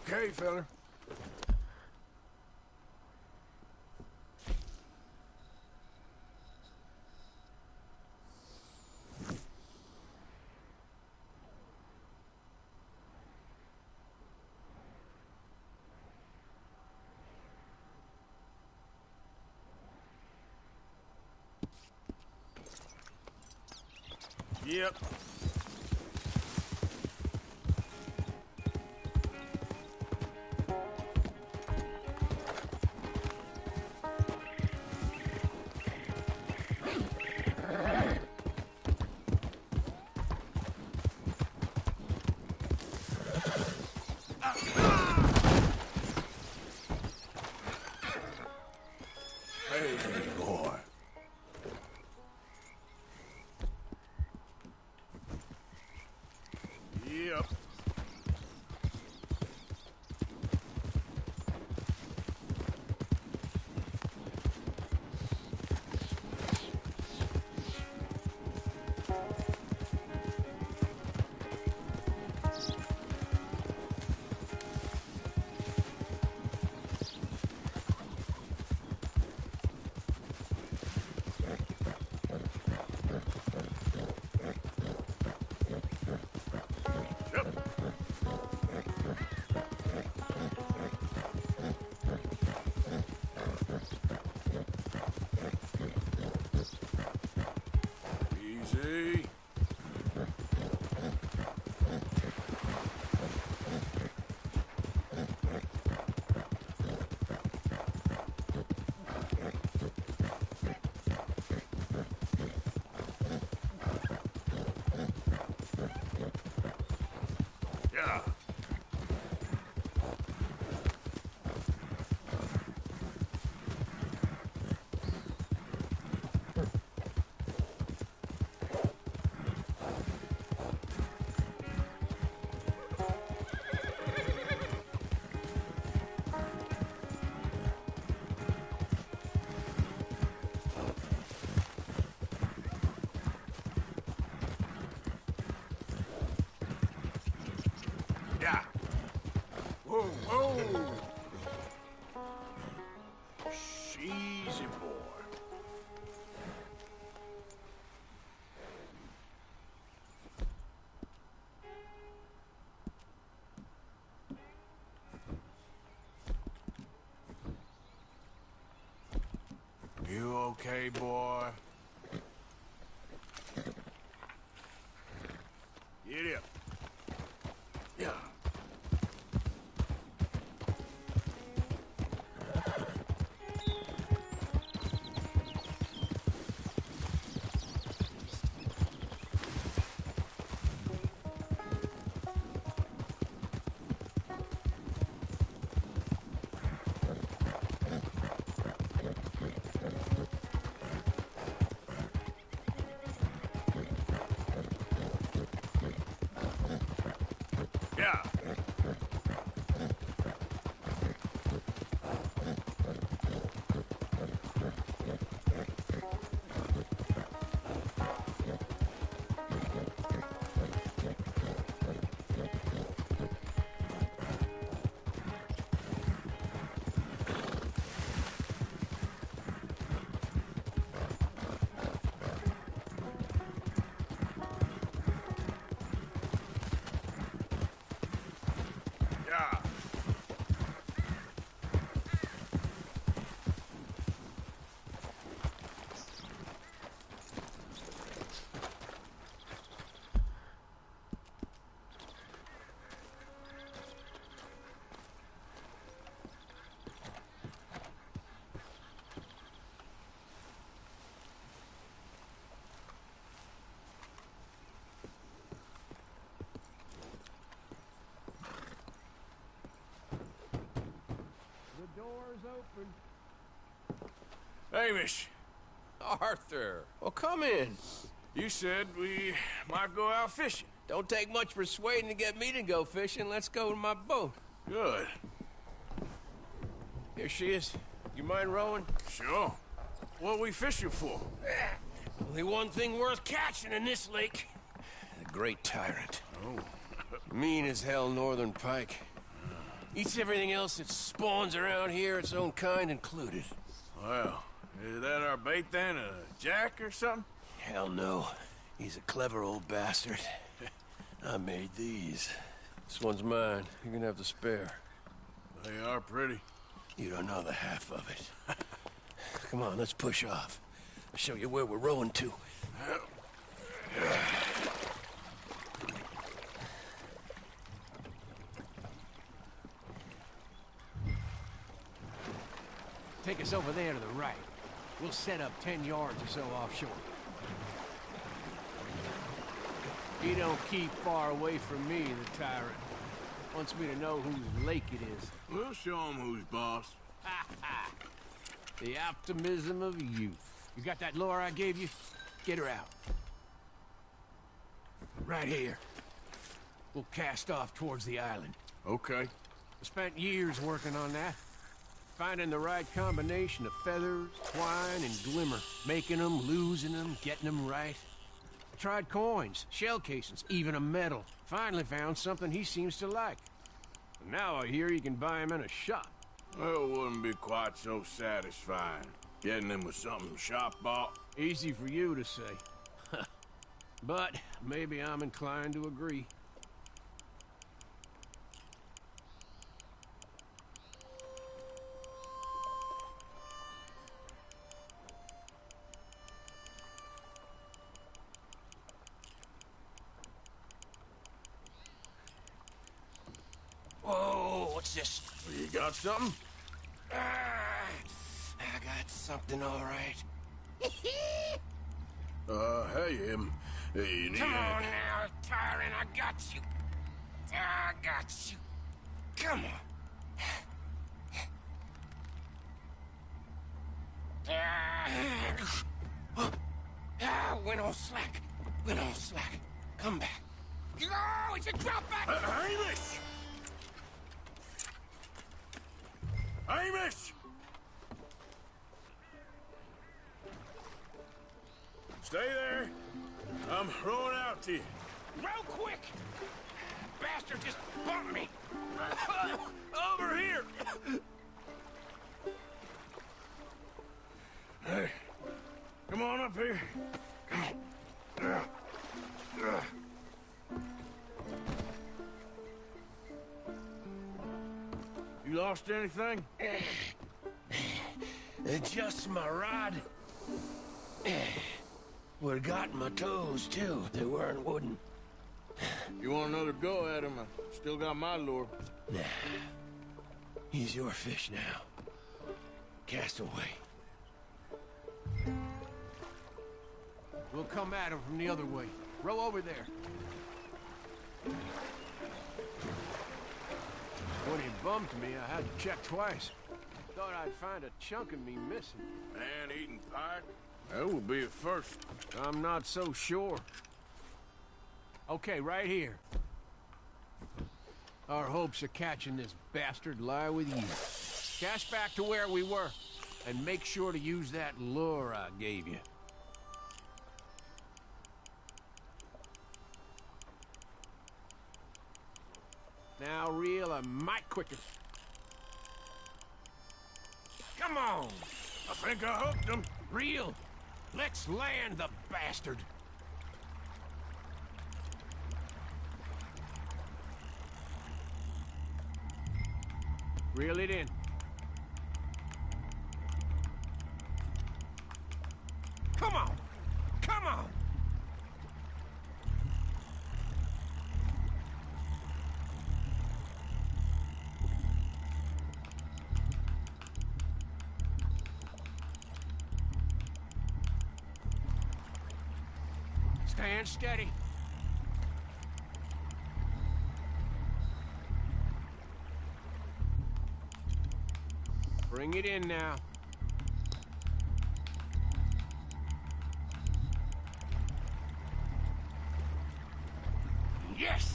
Okay, fella. Yep. Hey, boy. Yep. Easy. Yeah. Yeah. Whoa, whoa. Easy, boy. You okay, boy? Get up. Yeah. Yeah. Yeah. The door's open. Hamish, Arthur, well, come in. you said we might go out fishing. Don't take much persuading to get me to go fishing. Let's go to my boat. Good. Here she is. You mind rowing? Sure. What we fishing for? Only one thing worth catching in this lake. The Great Tyrant. Oh. Mean as hell northern pike. Eats everything else that spawns around here, its own kind included. Well, is that our bait then? A jack or something? Hell no. He's a clever old bastard. I made these. This one's mine. You're gonna have to spare. They are pretty. You don't know the half of it. Come on, let's push off. I'll show you where we're rowing to. Take us over there to the right. We'll set up 10 yards or so offshore. He don't keep far away from me, the tyrant. Wants me to know whose lake it is. We'll show him who's boss. The optimism of youth. You got that lure I gave you? Get her out. Right here. We'll cast off towards the island. Okay. I spent years working on that. Finding the right combination of feathers, twine, and glimmer. Making them, losing them, getting them right. Tried coins, shell casings, even a medal. Finally found something he seems to like. And now I hear you can buy him in a shop. Well, it wouldn't be quite so satisfying. Getting him with something shop bought. Easy for you to say. But maybe I'm inclined to agree. Whoa, what's this? You got something? I got something, all right. Hey, you need Come on now, tyrant, I got you. I got you. Come on. Went all slack. Went all slack. Come back. Oh, it's a drop back! Hamish! Hamish! Stay there. I'm rowing out to you. Real quick! Bastard just bumped me! Over here! Hey, come on up here. Come on. You lost anything? Adjust my rod. Would've gotten my toes, too, if they weren't wooden. You want another go at him? I still got my lure. Nah. He's your fish now. Cast away. We'll come at him from the other way. Row over there. When he bumped me, I had to check twice. Thought I'd find a chunk of me missing. Man-eating pike? That would be a first. I'm not so sure. Okay, right here. Our hopes of catching this bastard lie with you. Cast back to where we were, and make sure to use that lure I gave you. Now reel a mite quicker. Come on! I think I hooked him. Reel! Let's land the bastard! Reel it in. Come on! Come on! Stand steady. Bring it in now. Yes!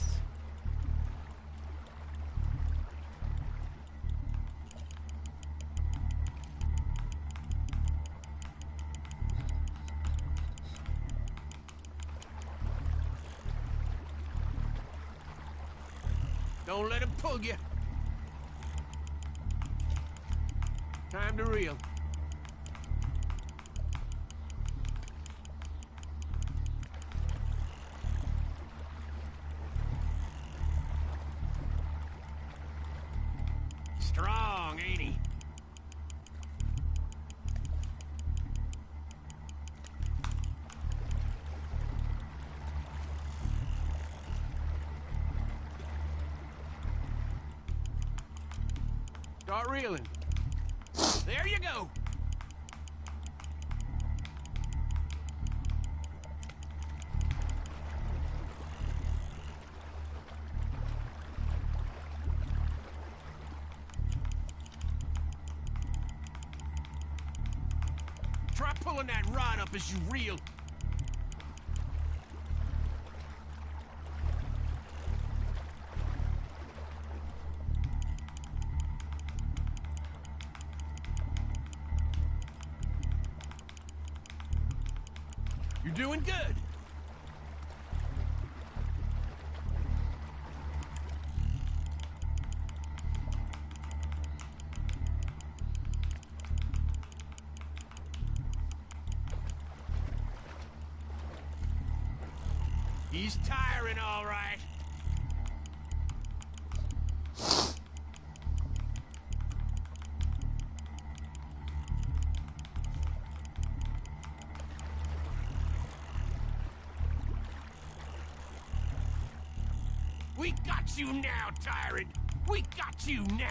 Don't let him pull you. Time to reel. Strong, ain't he? Start reeling. There you go. Try pulling that rod up as you reel. You're doing good. He's tiring, all right. We got you now, tyrant! We got you now!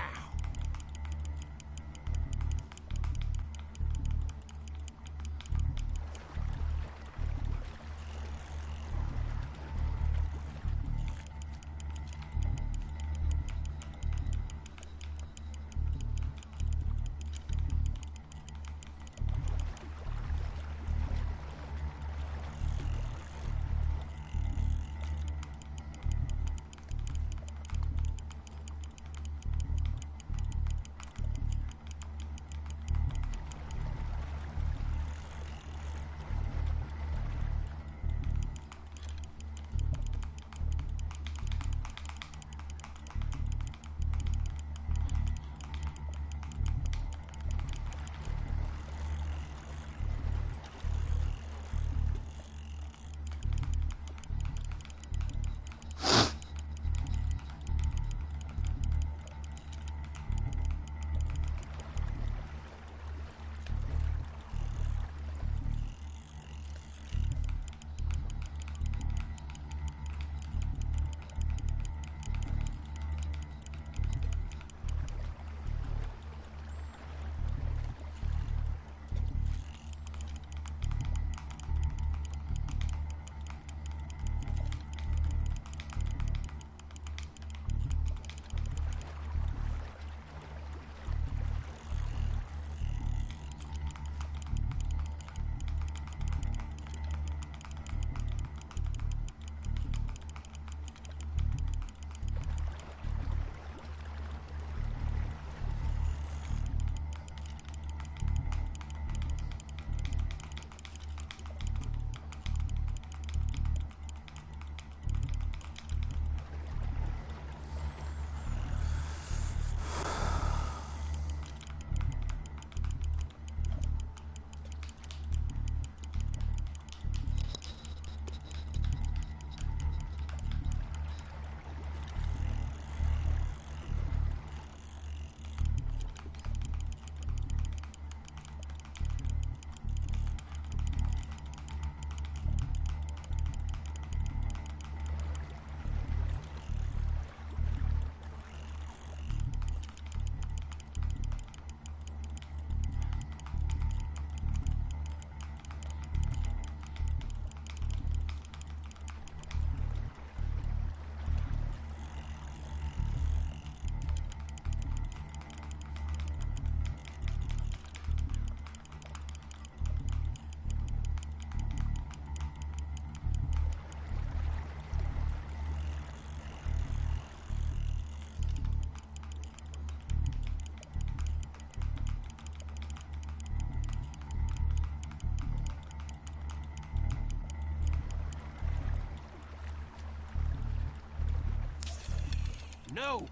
No!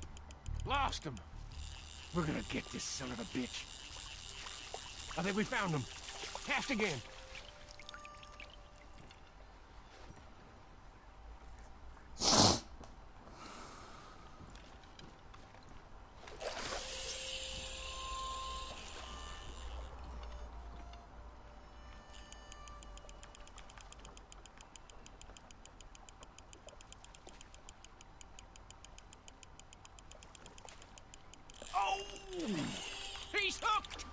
Lost him! We're gonna get this son of a bitch. I think we found him. Cast again. Oh! He's hooked!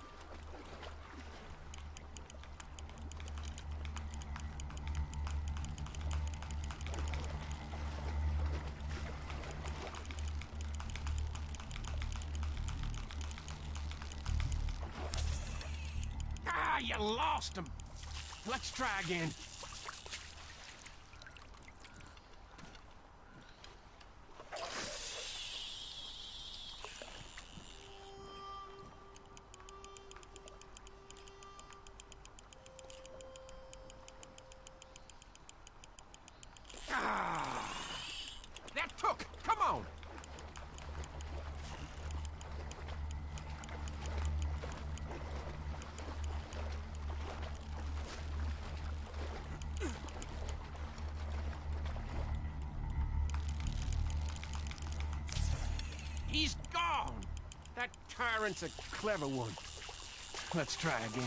Ah, you lost him. Let's try again. Ah, that took. Come on. He's gone. That tyrant's a clever one. Let's try again.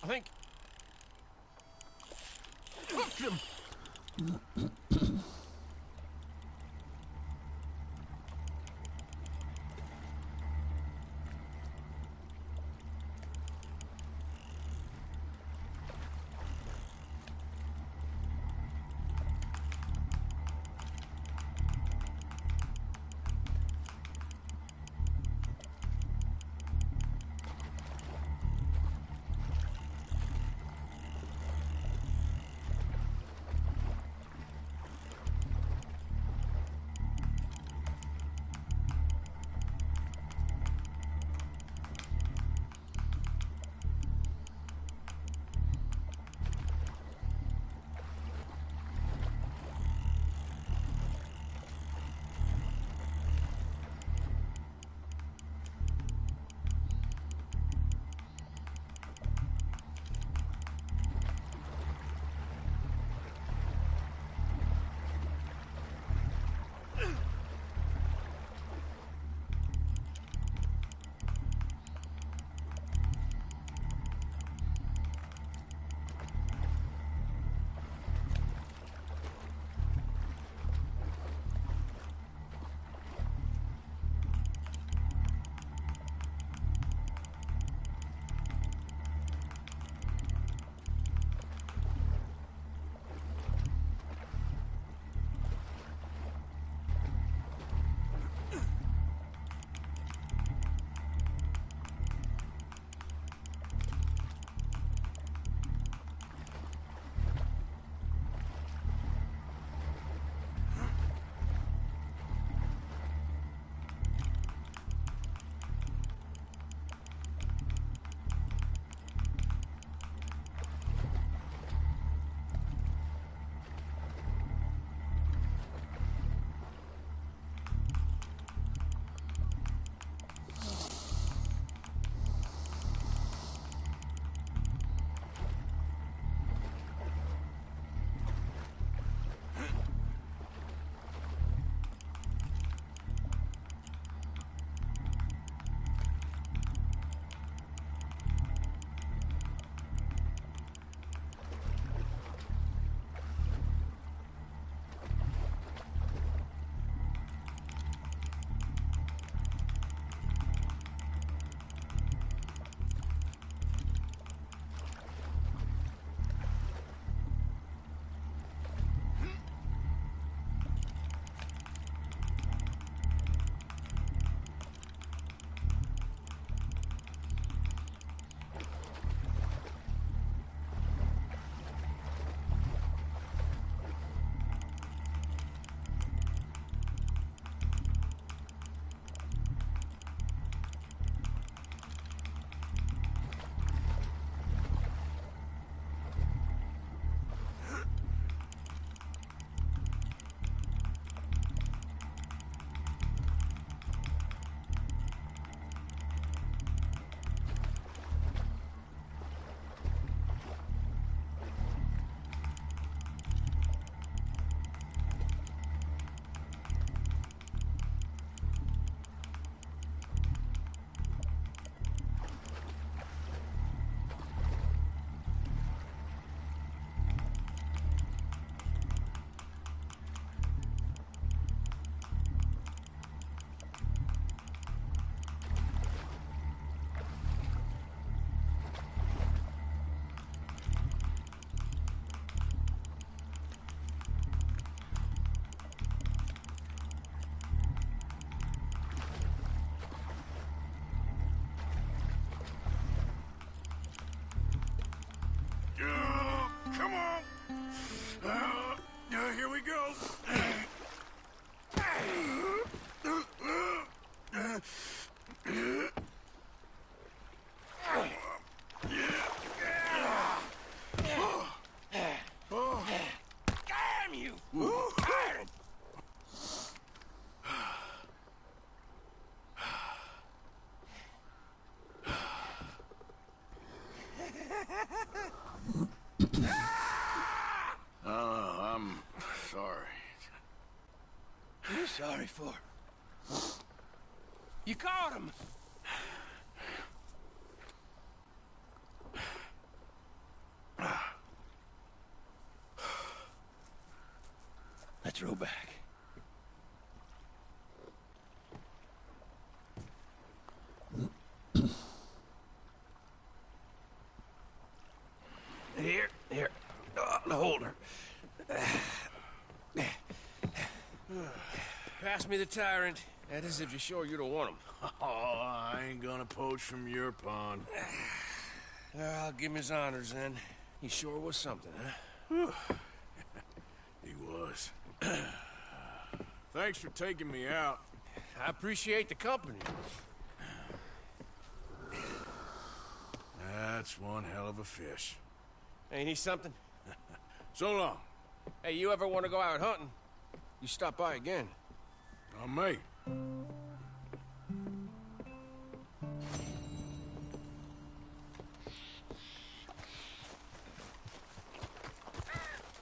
I think... Hooked him! for? You caught him! Let's row back. Here. Hold her. Pass me the tyrant. That is if you're sure you don't want him. Oh, I ain't gonna poach from your pond. I'll give him his honors then. He sure was something, huh? He was. Thanks for taking me out. I appreciate the company. That's one hell of a fish. Ain't he something? So long. Hey, you ever want to go out hunting? You stop by again. I may.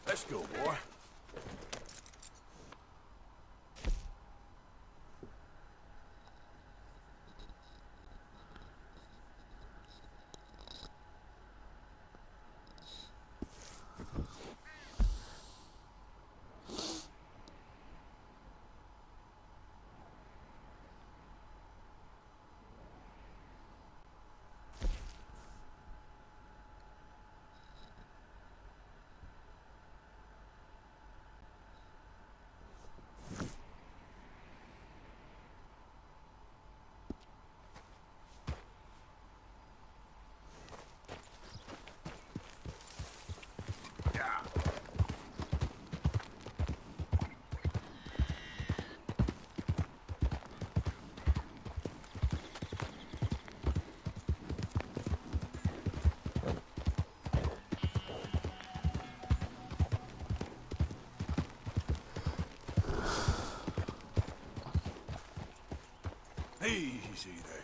Let's go, boy. Easy there.